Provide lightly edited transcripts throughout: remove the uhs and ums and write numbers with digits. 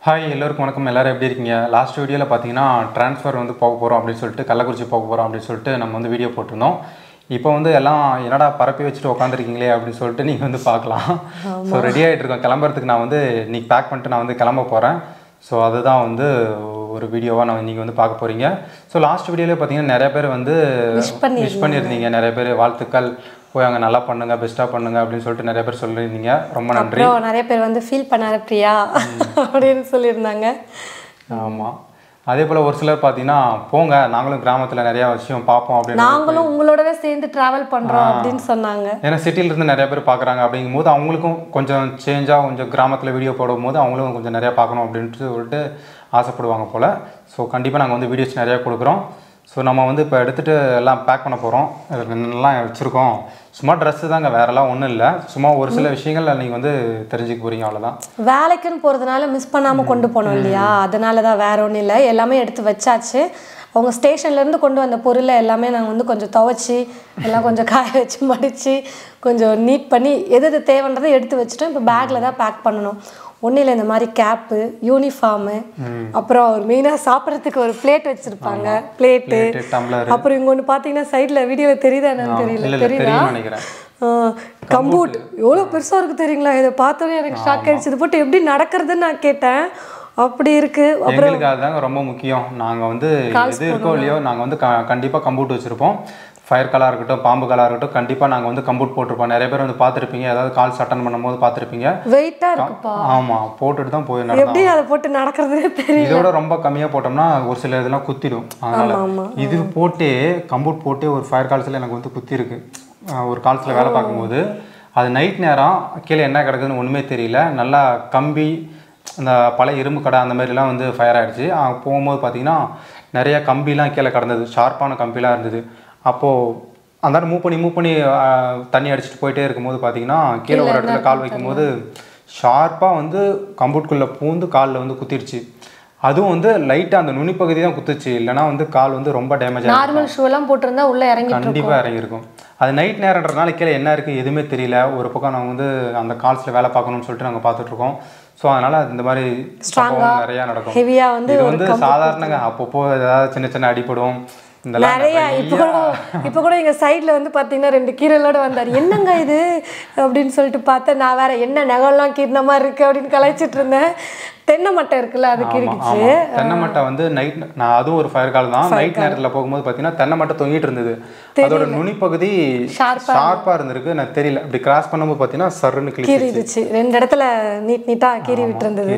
Hi எல்லோருக்கும் வணக்கம். எல்லாரும் எப்படி இருக்கீங்க? லாஸ்ட் வீடியோவில் பார்த்தீங்கன்னா ட்ரான்ஸ்ஃபர் வந்து போக போகிறோம் அப்படின்னு சொல்லிட்டு கள்ளக்குறிச்சி போக போகிறோம் அப்படின்னு சொல்லிட்டு நம்ம வந்து வீடியோ போட்டிருந்தோம். இப்போ வந்து எல்லாம் என்னடா பரப்பி வச்சுட்டு உட்காந்துருக்கீங்களே அப்படின்னு சொல்லிட்டு நீங்கள் வந்து பார்க்கலாம். ஸோ ரெடி ஆகிட்டு இருக்கோம் கிளம்புறதுக்கு. நான் வந்து இன்னைக்கு பேக் பண்ணிட்டு நான் வந்து கிளம்ப போகிறேன். ஸோ அதுதான் வந்து ஒரு வீடியோவாக நீங்கள் வந்து பார்க்க போகிறீங்க. ஸோ லாஸ்ட் வீடியோவில் பார்த்தீங்கன்னா நிறைய பேர் வந்து விஷ் பண்ணியிருந்தீங்க. நிறைய பேர் வாழ்த்துக்கள், போய் அங்கே நல்லா பண்ணுங்க, பெஸ்ட்டாக பண்ணுங்க அப்படின்னு சொல்லிட்டு நிறைய பேர் சொல்லியிருந்தீங்க. ரொம்ப நன்றி. நிறைய பேர் வந்து ஃபீல் பண்ணாரு பிரியா அப்படின்னு சொல்லியிருந்தாங்க. ஆமாம். அதே போல் ஒரு சிலர் பார்த்தீங்கன்னா போங்க நாங்களும் கிராமத்தில் நிறையா விஷயம் பார்ப்போம் அப்படின்னு, நாங்களும் உங்களோடவே சேர்ந்து ட்ராவல் பண்ணுறோம் அப்படின்னு சொன்னாங்க. ஏன்னா சிட்டியிலேருந்து நிறைய பேர் பார்க்குறாங்க. அப்படிங்கும் போது அவங்களுக்கும் கொஞ்சம் சேஞ்சாக கொஞ்சம் கிராமத்தில் வீடியோ போடும் போது அவங்களும் கொஞ்சம் நிறையா பார்க்கணும் அப்படின்ட்டு சொல்லிட்டு ஆசைப்படுவாங்க போல். ஸோ கண்டிப்பாக நாங்கள் வந்து வீடியோஸ் நிறையா கொடுக்குறோம். ஸோ நம்ம வந்து இப்போ எடுத்துகிட்டு எல்லாம் பேக் பண்ண போகிறோம். என்னெல்லாம் வச்சுருக்கோம், சும்மா ட்ரெஸ்ஸு தாங்க, வேறெல்லாம் ஒன்றும் இல்லை. சும்மா ஒரு சில விஷயங்கள் நீங்கள் வந்து தெரிஞ்சுக்க போகிறீங்க, அவ்வளோதான். வேலைக்குன்னு போகிறதுனால மிஸ் பண்ணாமல் கொண்டு போனோம் இல்லையா, அதனால தான், வேற ஒன்றும் இல்லை. எல்லாமே எடுத்து வச்சாச்சு. அவங்க ஸ்டேஷன்லேருந்து கொண்டு வந்த பொருளை எல்லாமே நாங்கள் வந்து கொஞ்சம் துவைச்சி எல்லாம் கொஞ்சம் காய வச்சு மடித்து கொஞ்சம் நீட் பண்ணி எது தேவைன்றதை எடுத்து வச்சுட்டோம். இப்போ பேக்கில் தான் பேக் பண்ணணும். ஒன்றும் இல்லை, இந்த மாதிரி கேப்பு, யூனிஃபார்மு, அப்புறம் ஒரு மெயினாக சாப்பிட்றதுக்கு ஒரு பிளேட் வச்சுருப்பாங்க, பிளேட்டு. அப்புறம் இங்கே ஒன்று பார்த்தீங்கன்னா சைடில் வீடியோவில் தெரியுதா என்னன்னு தெரியல, தெரியுதா? கம்பூட் எவ்வளோ பெருசாக இருக்குது தெரியுங்களா? இதை பார்த்தோன்னே எனக்கு ஷாக் ஆகிடுச்சு. இது போட்டு எப்படி நடக்கிறதுன்னு நான் கேட்டேன். அப்படி இருக்குது. அப்புறம் அதுதாங்க ரொம்ப முக்கியம். நாங்கள் வந்து எது இருக்கோ இல்லையோ நாங்கள் வந்து கண்டிப்பாக கம்பூட் வச்சுருப்போம். ஃபயர் காலாக இருக்கட்டும், பாம்பு காலாக இருக்கட்டும், கண்டிப்பாக நாங்கள் வந்து கம்பூட் போட்டிருப்போம். நிறைய பேர் வந்து பார்த்துருப்பீங்க, ஏதாவது கால்ஸ் அட்டன் பண்ணும்போது பார்த்துருப்பீங்க. வெயிட்டாக இருக்குப்பா. ஆமாம், போட்டுட்டு தான் போய் எப்படி அதை போட்டு நடக்கிறதுனே தெரியல. இதோட ரொம்ப கம்மியாக போட்டோம்னா ஒரு சில இதெல்லாம் குத்திடும். அதனால் இது போட்டே கம்பூட் போட்டே ஒரு ஃபயர் கால்ஸில் எனக்கு வந்து குத்தி இருக்கு. ஒரு கால்ஸில் வேலை பார்க்கும்போது அது நைட் நேரம் கீழே என்ன கிடக்குதுன்னு ஒன்றுமே தெரியல. நல்லா கம்பி, அந்த பழைய இரும்பு கடை அந்த மாதிரிலாம் வந்து ஃபயர் ஆகிடுச்சு. போகும்போது பார்த்தீங்கன்னா நிறைய கம்பிலாம் கீழே கடந்தது, ஷார்ப்பான கம்பிலாம் இருந்தது. அப்போது அந்த மூவ் பண்ணி தண்ணி அடிச்சுட்டு போயிட்டே இருக்கும்போது பார்த்தீங்கன்னா கீழே ஒரு இடத்துல கால் வைக்கும்போது ஷார்ப்பாக வந்து கம்பூட்குள்ளே பூந்து காலில் வந்து குத்திடுச்சு. அதுவும் வந்து லைட்டாக அந்த நுனிப்பகுதி தான் குத்துச்சு, இல்லைனா வந்து கால் வந்து ரொம்ப டேமேஜ் ஆகிடும். நார்மல் ஷூலாம் போட்டிருந்தா உள்ளே இறங்கி கண்டிப்பாக இறங்கியிருக்கும். அது நைட் நேரன்றதுனால கீழே என்ன இருக்குது எதுவுமே தெரியல. ஒரு பக்கம் நாங்கள் வந்து அந்த கால்ஸில் வேலை பார்க்கணும்னு சொல்லிட்டு நாங்கள் பார்த்துட்ருக்கோம். ஸோ அதனால் இந்த மாதிரி நிறையா நடக்கும். இது வந்து சாதாரணங்க. அப்பப்போ ஏதாவது சின்ன சின்ன அடிப்படும். நிறைய இப்போ கூட எங்கள் சைடில் வந்து பார்த்தீங்கன்னா 2 கீரலோடு வந்தார். என்னங்க இது அப்படின்னு சொல்லிட்டு பார்த்தேன். நான் வேற என்ன நகம்லாம் கீறின மாதிரி இருக்கு அப்படின்னு கலாய்ச்சிட்டு இருந்தேன். தென்னை மட்டை இருக்குல்ல, அது கீறிக்குச்சு. தென்னை மட்டை வந்து நைட், நான் அதுவும் ஒரு ஃபயர் கால் தான். நைட் நேரத்தில் போகும்போது பார்த்தீங்கன்னா தென்னை மட்டை தொங்கிட்டு இருந்தது. அதோட நுனிப்பகுதி ஷார்ப்பாக இருந்திருக்கு. நான் தெரியல, இப்படி கிராஸ் பண்ணும்போது பார்த்தீங்கன்னா சருன்னு கீறிடுச்சு. 2 இடத்துல நீட்டாக கீறி விட்டு இருந்தது.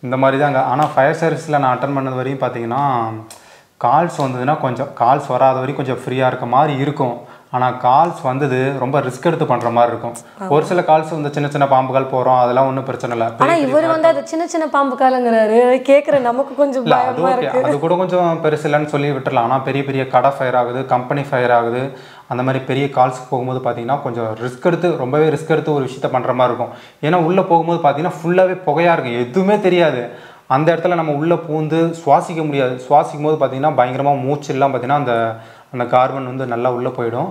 இந்த மாதிரி தாங்க. ஆனால் ஃபயர் சர்வீஸில் நான் அட்டன் பண்ணது வரையும் பார்த்தீங்கன்னா கால்ஸ் வந்ததுன்னா கொஞ்சம், கால்ஸ் வராத வரைக்கும் கொஞ்சம் ஃப்ரீயாக இருக்க மாதிரி இருக்கும். ஆனால் கால்ஸ் வந்தது ரொம்ப ரிஸ்க் எடுத்து பண்ணுற மாதிரி இருக்கும். ஒரு சில கால்ஸ் வந்து சின்ன சின்ன பாம்புகள் போகிறோம், அதெல்லாம் ஒன்றும் பிரச்சனை இல்லை. ஆனால் இவர் வந்து அது சின்ன சின்ன பாம்பு காலங்கிறாரு, கேட்குற நமக்கு கொஞ்சம் அது கூட கொஞ்சம் பெருசு இல்லைன்னு சொல்லி விட்டுடலாம். ஆனால் பெரிய பெரிய கடை ஃபயர் ஆகுது, கம்பெனி ஃபயர் ஆகுது, அந்த மாதிரி பெரிய கால்ஸுக்கு போகும்போது பார்த்தீங்கன்னா கொஞ்சம் ரிஸ்க் எடுத்து, ரொம்பவே ரிஸ்க் எடுத்து ஒரு விஷயத்த பண்ணுற மாதிரி இருக்கும். ஏன்னா உள்ளே போகும்போது பார்த்தீங்கன்னா ஃபுல்லாகவே புகையாக இருக்கும், எதுவுமே தெரியாது. அந்த இடத்துல நம்ம உள்ளே பூந்து சுவாசிக்க முடியாது. சுவாசிக்கும் போது பார்த்தீங்கன்னா பயங்கரமாக மூச்செல்லாம் பார்த்தீங்கன்னா அந்த கார்பன் வந்து நல்லா உள்ளே போயிடும்.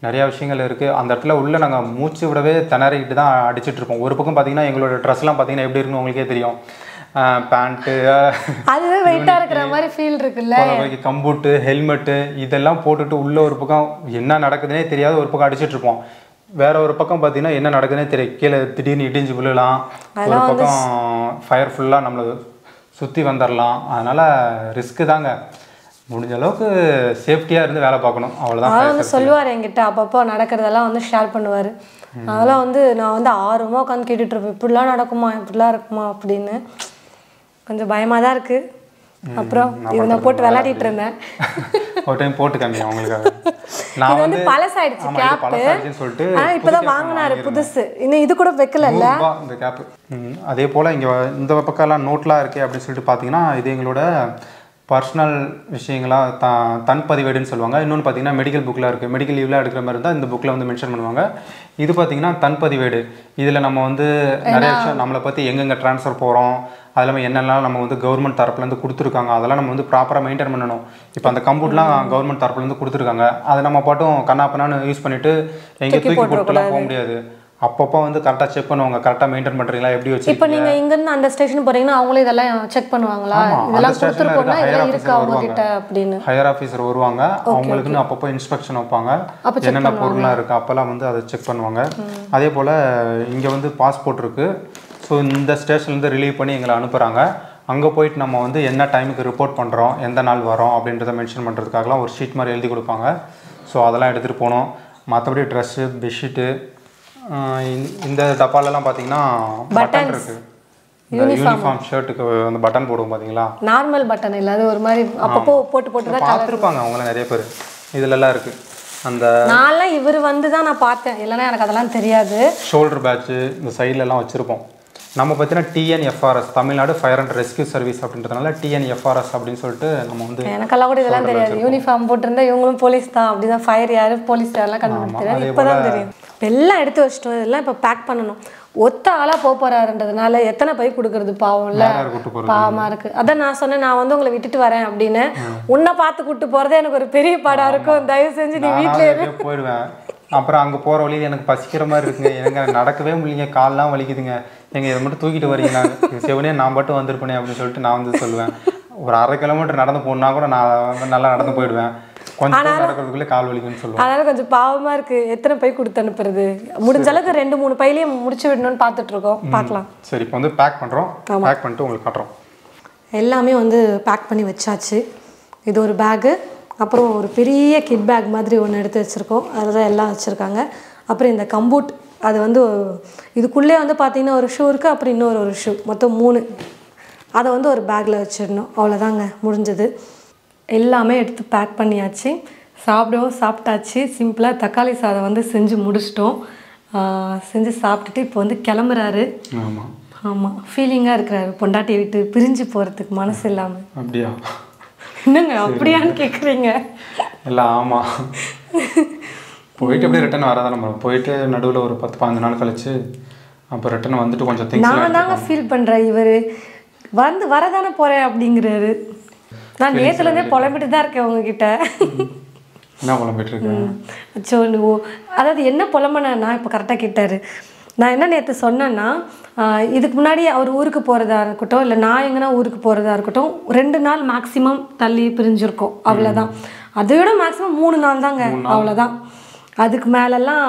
நிறையா விஷயங்கள் இருக்குது அந்த இடத்துல. உள்ளே நாங்கள் மூச்சு விடவே திணறிக்கிட்டு தான் அடிச்சிட்ருப்போம். ஒரு பக்கம் பார்த்தீங்கன்னா எங்களோட ட்ரெஸ்லாம் பார்த்தீங்கன்னா எப்படி இருக்குன்னு உங்களுக்கே தெரியும். பேண்ட்டு, அதுவே வெயிட்டாக இருக்கிற மாதிரி ஃபீல் இருக்குல்ல, கம்பூட்டு, ஹெல்மெட்டு இதெல்லாம் போட்டுட்டு உள்ளே ஒரு பக்கம் என்ன நடக்குதுன்னே தெரியாது ஒரு பக்கம் அடிச்சிட்ருப்போம். வேற ஒரு பக்கம் பார்த்தீங்கன்னா என்ன நடக்குதுன்னே தெரியும். கீழே திடீர்னு இடிஞ்சு விழலாம். ஒரு பக்கம் ஃபயர் ஃபுல்லாக நம்மளை சுற்றி வந்துடலாம். அதனால் ரிஸ்க்கு தாங்க. முடிஞ்ச அளவுக்கு சேஃப்டியாக இருந்து வேலை பார்க்கணும், அவ்வளோதான். வந்து சொல்லுவார் என்கிட்ட, அப்பப்போ நடக்கிறதெல்லாம் வந்து ஷேர் பண்ணுவார். அதெல்லாம் வந்து நான் வந்து ஆர்வமாக உட்காந்து கேட்டுட்டு இருப்பேன், இப்படிலாம் நடக்குமா, இப்படிலாம் இருக்குமா அப்படின்னு. கொஞ்சம் பயமாக தான் இருக்குது. அப்புறம் இதை நான் போட்டு விளையாடிட்டு இருந்தேன். ஒரு டைம் போட்டு காமிங்க அவங்களுக்காக. நான் வந்து பழசாயிடுச்சு கேப்பு, ஆனால் இப்போ தான் வாங்கினாரு புதுசு. இன்னும் இது கூட வைக்கல இந்த கேப்பு. அதே போல் இங்கே இந்த பக்கம்லாம் நோட்லாம் இருக்குது அப்படின்னு சொல்லிட்டு பார்த்தீங்கன்னா இது எங்களோட பர்சனல் விஷயங்களாக தன் பதிவேடுன்னு சொல்லுவாங்க. இன்னொன்று பார்த்தீங்கன்னா மெடிக்கல் புக்கில் இருக்குது. மெடிக்கல் லீவ்லாம் எடுக்கிற மாதிரி இருந்தால் இந்த புக்கில் வந்து மென்ஷன் பண்ணுவாங்க. இது பார்த்தீங்கன்னா தன் பதிவேடு. இதில் நம்ம வந்து நிறைய விஷயம் நம்மளை பற்றி எங்கெங்கே ட்ரான்ஸ்ஃபர் போகிறோம், அது இல்லாமல் என்னெல்லாம் நம்ம வந்து கவர்மெண்ட் தரப்புலேருந்து கொடுத்துருக்காங்க, அதெல்லாம் நம்ம வந்து ப்ராப்பராக மெயின்டைன் பண்ணணும். இப்போ அந்த கம்பூட்லாம் கவர்மெண்ட் தரப்புலேருந்து கொடுத்துருக்காங்க, அதை நம்ம பாட்டும் கண்ணாப்பண்ணான்னு யூஸ் பண்ணிவிட்டு எங்கே தூக்கி போட்டுலாம் போக முடியாது. அப்பப்போ வந்து கரெக்டாக செக் பண்ணுவாங்க, கரெக்டாக மெயின்டைன் பண்ணுறீங்களா, எப்படி வச்சு. இப்போ நீங்கள் இங்கேருந்து அந்த ஸ்டேஷன் போகிறீங்கன்னா அவங்களே இதெல்லாம் செக் பண்ணுவாங்களா, இதெல்லாம் கொடுத்துருக்கோன்னா இதெல்லாம் இருக்கா அவங்ககிட்ட அப்படின்னு. ஹையர் ஆஃபீஸர் வருவாங்க, அவங்களுக்குன்னு அப்பப்போ இன்ஸ்பெக்ஷன் வைப்பாங்க, என்னென்ன பொருள்லாம் இருக்குது அப்போல்லாம் வந்து அதை செக் பண்ணுவாங்க. அதே போல் இங்கே வந்து பாஸ்போர்ட் இருக்குது. ஸோ இந்த ஸ்டேஷன்லேருந்து ரிலீவ் பண்ணி எங்களை அனுப்புகிறாங்க. அங்கே போயிட்டு நம்ம வந்து என்ன டைமுக்கு ரிப்போர்ட் பண்ணுறோம், எந்த நாள் வரோம் அப்படின்றத மென்ஷன் பண்ணுறதுக்காகலாம் ஒரு ஷீட் மாதிரி எழுதி கொடுப்பாங்க. ஸோ அதெல்லாம் எடுத்துகிட்டு போனோம். மற்றபடி ட்ரெஸ்ஸு, பெட்ஷீட்டு, இந்த டப்பாலெல்லாம் பார்த்தீங்கன்னா பட்டன் இருக்குது. இந்த யூனிஃபார்ம் ஷர்ட்டுக்கு அந்த பட்டன் போடுவோம் பார்த்தீங்களா, நார்மல் பட்டன் இல்லை, அது ஒரு மாதிரி அப்பப்போ போட்டு தான் பார்த்துருப்பாங்க அவங்கள நிறைய பேர். இதிலெல்லாம் இருக்குது. அந்த நான்லாம் இவர் வந்து தான் நான் பார்த்தேன், இல்லைன்னா எனக்கு அதெல்லாம் தெரியாது. ஷோல்டர் பேட்ச்சு இந்த சைட்லலாம் வச்சுருப்போம். நம்ம பார்த்தீங்கன்னா TNFRS, Tamil Nadu fire and rescue service அப்படின்றதுனால TNFRS அப்படின்னு சொல்லிட்டு நம்ம வந்து. எனக்கெல்லாம் கூட இதெல்லாம் தெரியாது. யூனிஃபார்ம் போட்டிருந்தா இவங்களும் போலீஸ் தான், அப்படிதான் ஃபயர் யார் போலீஸ் யாரெல்லாம் கண்டுபிடிச்சிருக்காங்க, இப்போ தான் தெரியும். எல்லாம் எடுத்து வச்சிட்டோம், இதெல்லாம் இப்போ பேக் பண்ணணும். ஒத்த ஆளாக போகிறாருன்றதுனால எத்தனை பை கொடுக்குறது, பாவம்ல, பாவமாக இருக்குது. அதான் நான் சொன்னேன், நான் வந்து உங்களை விட்டுட்டு வரேன் அப்படின்னு. உன்னை பார்த்து கூப்பிட்டு போகிறதே எனக்கு ஒரு பெரிய பாடாக இருக்கும், தயவு செஞ்சு நீ வீட்டிலே போயிடுவேன். அப்புறம் அங்கே போகிற வழியில் எனக்கு பசிக்கிற மாதிரி இருக்குங்க, எனக்கு நடக்கவே முடியல, கால்லாம் வலிக்குதுங்க, எங்கள் இதை மட்டும் தூக்கிட்டு வரீங்களா, செவனே நான் மட்டும் வந்திருப்பேனே அப்படின்னு சொல்லிட்டு நான் வந்து சொல்லுவேன். ஒரு 1/2 கிலோமீட்டர் நடந்து போனா கூட நான் நல்லா நடந்து போயிடுவேன், கொஞ்சம் நடக்கிறதுக்குள்ளே கால் வலிக்குன்னு சொல்லுவேன். அதனால கொஞ்சம் பாவமாக இருக்குது. எத்தனை பை கொடுத்து அனுப்புறது, முடிஞ்ச அளவுக்கு 2-3 பையிலேயே முடிச்சு விடணும்னு பார்த்துட்டு இருக்கோம், பார்க்கலாம். சரி, இப்போ வந்து பேக் பண்ணுறோம். பேக் பண்ணிட்டு உங்களுக்கு காட்டுறோம். எல்லாமே வந்து பேக் பண்ணி வச்சாச்சு. இது ஒரு பேகு, அப்புறம் ஒரு பெரிய கிட் பேக் மாதிரி ஒன்று எடுத்து வச்சுருக்கோம், அதில் தான் எல்லாம் வச்சுருக்காங்க. அப்புறம் இந்த கம்பூட், அது வந்து இதுக்குள்ளே வந்து பார்த்திங்கன்னா ஒரு ஷூ இருக்குது, அப்புறம் இன்னொரு ஒரு ஷூ, மொத்தம் 3. அதை வந்து ஒரு பேக்கில் வச்சிடணும், அவ்வளோதாங்க, முடிஞ்சது. எல்லாமே எடுத்து பேக் பண்ணியாச்சு. சாப்பிட்டாச்சு. சிம்பிளாக தக்காளி சாதம் வந்து செஞ்சு முடிச்சிட்டோம். செஞ்சு சாப்பிட்டுட்டு இப்போ வந்து கிளம்புறாரு. ஆமாம், ஃபீலிங்காக இருக்கிறாரு, பொண்டாட்டியை விட்டு பிரிஞ்சு போகிறதுக்கு மனசு இல்லாமல். அப்படியா? என்னங்க அப்படியான்னு கேட்குறீங்க? இல்லை, ஆமாம், போயிட்டு அப்படியே ரிட்டன் வராதான். நம்ம போயிட்டு நடுவில் ஒரு 10-15 நாள் கழிச்சு அப்போ ரிட்டன் வந்துட்டு கொஞ்சம் திங்ஸ் நான் தாங்க ஃபீல் பண்ணுறேன். இவர் வந்து வரதானே போகிறேன் அப்படிங்கிறாரு. நான் நேற்றுலேருந்தே புலம்பிட்டு தான் இருக்கேன் உங்ககிட்ட. என்ன புலம்பிட்டு இருக்கேன்? அதாவது என்ன புலம்புனா, இப்போ கரெக்டாக கேட்டார். நான் என்ன நேற்று சொன்னேன்னா, இதுக்கு முன்னாடி அவர் ஊருக்கு போகிறதா இருக்கட்டும், இல்லை நான் எங்கன்னா ஊருக்கு போகிறதா இருக்கட்டும், 2 நாள் மேக்ஸிமம் தள்ளி பிரிஞ்சிருக்கோம், அவ்வளோதான். அதை விட மேக்ஸிமம் 3 நாள் தாங்க, அவ்வளோதான். அதுக்கு மேலெல்லாம்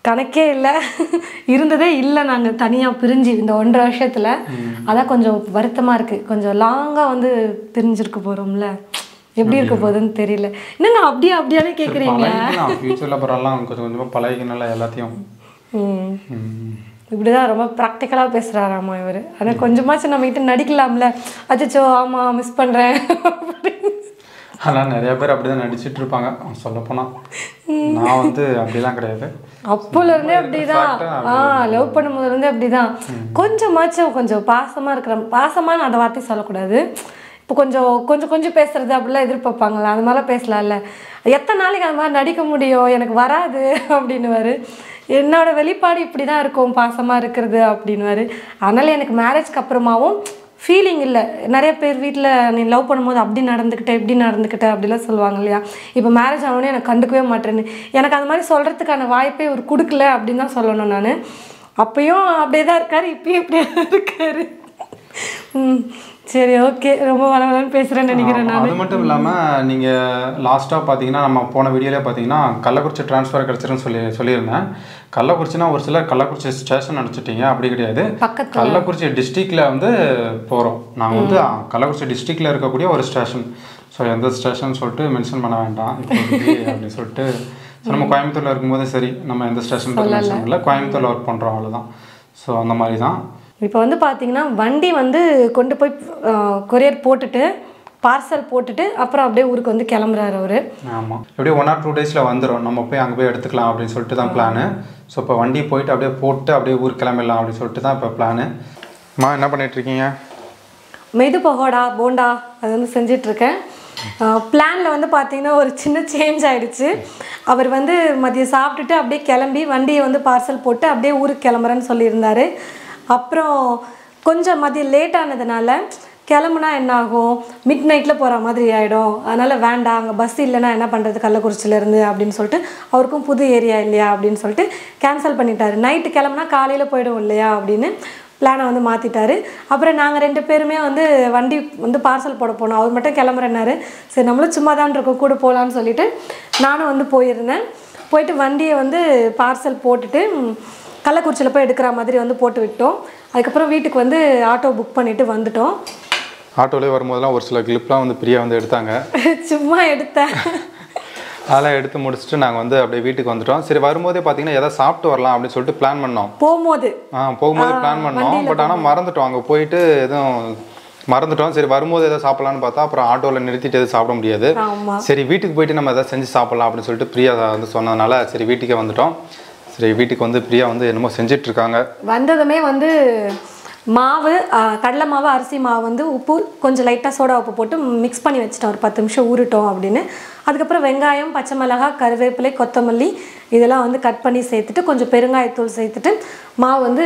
கணக்கே இல்லை, இருந்ததே இல்லை. நாங்கள் தனியாக பிரிஞ்சு இந்த 1.5 வருஷத்தில் அதான் கொஞ்சம் வருத்தமாக இருக்குது. கொஞ்சம் லாங்காக வந்து பிரிஞ்சிருக்க போகிறோம்ல, எப்படி இருக்க போகுதுன்னு தெரியல. என்னங்க அப்படியானே கேட்குறீங்க? ஃபியூச்சரில் பரவாயில்ல, கொஞ்சம் கொஞ்சமாக பழகினால எல்லாத்தையும். இப்படிதான் ரொம்ப ப்ராக்டிக்கலாக பேசுகிறாராம்மா இவர். ஆனால் கொஞ்சமாச்சும் நம்ம கிட்ட நடிக்கலாம்ல, அச்சோ ஆமாம் மிஸ் பண்ணுறேன் அப்படின்னு. ஆனால் நிறைய பேர் அப்படிதான் நடிச்சிட்டு இருப்பாங்க சொல்லப்போனால். நான் வந்து அப்படிலாம் கிடையாது, அப்போலேருந்தே அப்படிதான். லவ் பண்ணும்போதுலேருந்தே அப்படிதான். கொஞ்சம் பாசமாக இருக்கிற, பாசமான அந்த வார்த்தை சொல்லக்கூடாது, இப்போ கொஞ்சம் பேசுறது அப்படிலாம் எதிர்பார்ப்பாங்களா, அது மாதிரிலாம் பேசலாம்ல. எத்தனை நாளைக்கு அந்த மாதிரி நடிக்க முடியும், எனக்கு வராது அப்படின்னுவார். என்னோட வெளிப்பாடு இப்படி தான் இருக்கும், பாசமாக இருக்கிறது அப்படின்னுவார். அதனால் எனக்கு மேரேஜ்க்கு அப்புறமாவும் ஃபீலிங் இல்லை. நிறைய பேர் வீட்டில் நீ லவ் பண்ணும்போது அப்படி நடந்துக்கிட்டேன் இப்படி நடந்துக்கிட்டேன் அப்படிலாம் சொல்லுவாங்க இல்லையா. இப்போ மேரேஜ் ஆனோடனே எனக்கு கண்டுக்கவே மாட்டேன்னு, எனக்கு அந்த மாதிரி சொல்கிறதுக்கான வாய்ப்பே ஒரு கொடுக்கல அப்படின்னு தான் சொல்லணும் நான். அப்பயும் அப்படியே தான் இருக்கார், இப்பயும் இப்படியே தான் இருக்கார். சரி, ஓகே, ரொம்ப வளவலன்னு பேசுகிறேன்னு நினைக்கிறேன் நான். அது மட்டும் இல்லாமல் நீங்கள் லாஸ்ட்டாக பார்த்தீங்கன்னா, நம்ம போன வீடியோவிலே பார்த்தீங்கன்னா கள்ளக்குறிச்சி ட்ரான்ஸ்ஃபர் கிடச்சிருன்னு சொல்லியிருந்தேன். கள்ளக்குறிச்சினா ஒரு சிலர் கள்ளக்குறிச்சி ஸ்டேஷன் நினச்சிட்டிங்க, அப்படி கிடையாது. கள்ளக்குறிச்சி டிஸ்ட்ரிக்டில் வந்து போகிறோம். நாங்கள் வந்து கள்ளக்குறிச்சி டிஸ்ட்ரிக்டில் இருக்கக்கூடிய ஒரு ஸ்டேஷன். ஸோ எந்த ஸ்டேஷன் சொல்லிட்டு மென்ஷன் பண்ண வேண்டாம் அப்படின்னு சொல்லிட்டு. ஸோ நம்ம கோயம்புத்தூரில் இருக்கும்போது சரி, நம்ம எந்த ஸ்டேஷன் மென்ஷன் பண்ணல, கோயம்புத்தூரில் ஒர்க் பண்ணுறோம், அவ்வளோதான். ஸோ அந்த மாதிரி தான். இப்போ வந்து பார்த்தீங்கன்னா வண்டி வந்து கொண்டு போய் கொரியர் போட்டுட்டு பார்சல் போட்டுட்டு அப்புறம் அப்படியே ஊருக்கு வந்து கிளம்புறாரு அவர். ஆமாம், எப்படியே 1 or 2 டேஸில் வந்துடும், நம்ம போய் அங்கே போய் எடுத்துக்கலாம் அப்படின்னு சொல்லிட்டு தான் பிளானு. ஸோ இப்போ வண்டி போயிட்டு அப்படியே போட்டு அப்படியே ஊருக்கு கிளம்பிடலாம் அப்படின்னு சொல்லிட்டு தான் இப்போ பிளானு. அம்மா என்ன பண்ணிகிட்ருக்கீங்க? மெது போண்டா அது வந்து செஞ்சிட்ருக்கேன். பிளானில் வந்து பார்த்தீங்கன்னா ஒரு சின்ன சேஞ்ச் ஆகிடுச்சு. அவர் வந்து மதியம் சாப்பிட்டுட்டு அப்படியே கிளம்பி வண்டியை வந்து பார்சல் போட்டு அப்படியே ஊருக்கு கிளம்புறேன்னு சொல்லியிருந்தார். அப்புறம் கொஞ்சம் மதியம் லேட் ஆனதுனால கிளம்புனா என்ன ஆகும், மிட் நைட்டில் போகிற மாதிரி ஆகிடும், அதனால் வேண்டாம், அங்கே பஸ் இல்லைன்னா என்ன பண்ணுறது கள்ளக்குறிச்சியிலேருந்து அப்படின்னு சொல்லிட்டு, அவருக்கும் புது ஏரியா இல்லையா அப்படின்னு சொல்லிட்டு கேன்சல் பண்ணிட்டாரு. நைட்டு கிளம்புனா காலையில் போய்டும் இல்லையா அப்படின்னு பிளானை வந்து மாற்றிட்டாரு. அப்புறம் நாங்கள் 2 பேருமே வந்து வண்டி வந்து பார்சல் போட போனோம். அவர் மட்டும் கிளம்புறேன்னாரு. சரி நம்மளும் சும்மா தான் இருக்கோம், கூட போகலான்னு சொல்லிட்டு நானும் வந்து போயிருந்தேன். போயிட்டு வண்டியை வந்து பார்சல் போட்டுட்டு கள்ளக்குறிச்சியில் போய் எடுக்கிற மாதிரி வந்து போட்டு விட்டோம். அதுக்கப்புறம் வீட்டுக்கு வந்து ஆட்டோ புக் பண்ணிவிட்டு வந்துட்டோம். ஆட்டோலேயே வரும்போதெல்லாம் ஒரு சில கிளிப்லாம் வந்து பிரியா வந்து எடுத்தாங்க. சும்மா எடுத்தேன். அதெல்லாம் எடுத்து முடிச்சுட்டு நாங்கள் வந்து அப்படியே வீட்டுக்கு வந்துட்டோம். சரி வரும்போதே பார்த்தீங்கன்னா எதாவது சாப்பிட்டு வரலாம் அப்படின்னு சொல்லிட்டு பிளான் பண்ணோம். போகும்போது பிளான் பண்ணோம். பட் ஆனால் மறந்துட்டோம். அங்கே போயிட்டு எதுவும் மறந்துட்டோம். சரி வரும்போது எதாவது சாப்பிட்லான்னு பார்த்தா அப்புறம் ஆட்டோவில் நிறுத்திட்டு எதுவும் சாப்பிட முடியாது. சரி வீட்டுக்கு போயிட்டு நம்ம எதாவது செஞ்சு சாப்பிட்லாம் அப்படின்னு சொல்லிட்டு பிரியா வந்து சொன்னதுனால சரி வீட்டுக்கே வந்துட்டோம். சரி வீட்டுக்கு வந்து பிரியா வந்து என்னமோ செஞ்சிட்ருக்காங்க. வந்ததுமே வந்து மாவு, கடலை மாவு, அரிசி மாவு வந்து உப்பு கொஞ்சம் லைட்டாக சோடா உப்பு போட்டு மிக்ஸ் பண்ணி வச்சுட்டோம். ஒரு 10 நிமிஷம் ஊறிட்டோம் அப்படின்னு. அதுக்கப்புறம் வெங்காயம், பச்சை மிளகாய், கருவேப்பிலை, கொத்தமல்லி இதெல்லாம் வந்து கட் பண்ணி சேர்த்துட்டு கொஞ்சம் பெருங்காயத்தூள் சேர்த்துட்டு மாவு வந்து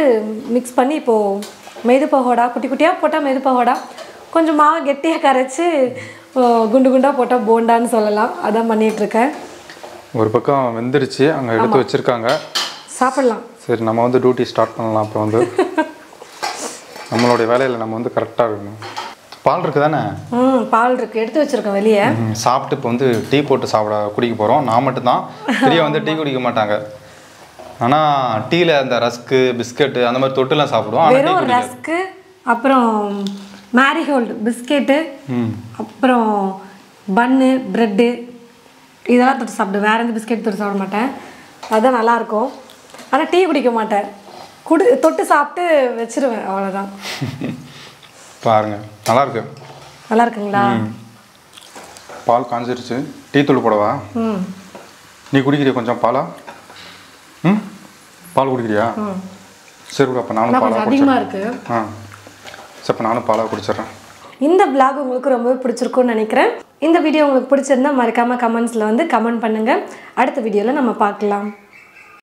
மிக்ஸ் பண்ணி இப்போது மெது பகோடா குட்டி குட்டியாக போட்டால் மெது பகோடா, கொஞ்சம் மாவு கெட்டியாக கரைச்சி குண்டு குண்டாக போட்டால் போண்டான்னு சொல்லலாம். அதான் பண்ணிகிட்ருக்கேன். ஒரு பக்கம் வெந்துருச்சு, அங்கே எடுத்து வச்சுருக்காங்க, சாப்பிட்லாம். சரி நம்ம வந்து டியூட்டி ஸ்டார்ட் பண்ணலாம். அப்புறம் வந்து நம்மளுடைய வேலையில் நம்ம வந்து கரெக்டாக இருக்கணும். பால் இருக்குது தானே? பால் இருக்குது, எடுத்து வச்சுருக்கேன் வெளியே. சாப்பிட்டு இப்போ வந்து டீ போட்டு குடிக்க போகிறோம். நான் மட்டும்தான், பிரியா வந்து டீ குடிக்க மாட்டாங்க. ஆனால் டீயில் அந்த ரஸ்க்கு, பிஸ்கட்டு அந்த மாதிரி தொட்டுலாம் சாப்பிடுவோம். வெறும் ரஸ்க்கு, அப்புறம் மேரிகோல்டு பிஸ்கெட்டு, அப்புறம் பன்னு, ப்ரெட்டு இதெல்லாம் தொட்டு சாப்பிடுவேன். வேறு எந்த பிஸ்கெட் தொட்டு சாப்பிட மாட்டேன். அதுதான் நல்லாயிருக்கும். ஆனால் டீ குடிக்க மாட்டேன். தொட்டு சாப்பிட்டு வச்சிருவேன், அவ்வளோதான். பாருங்க நல்லாயிருக்கு. நல்லா இருக்குங்களா? பால் காஞ்சிருச்சு. டீ தூள் போடவா? நீ குடிக்கிறியா கொஞ்சம் பாலா? பால் குடிக்கிறியா? சரி அப்போ நானும் பாலாக அதிகமாக இருக்குது. சரி அப்போ நானும் பாலாக குடிச்சிட்றேன். இந்த விளாக் உங்களுக்கு ரொம்பவே பிடிச்சிருக்கும்னு நினைக்கிறேன். இந்த வீடியோ உங்களுக்கு பிடிச்சிருந்தா மறக்காமல் கமெண்ட்ஸில் வந்து கமெண்ட் பண்ணுங்கள். அடுத்த வீடியோவில் நம்ம பார்க்கலாம்.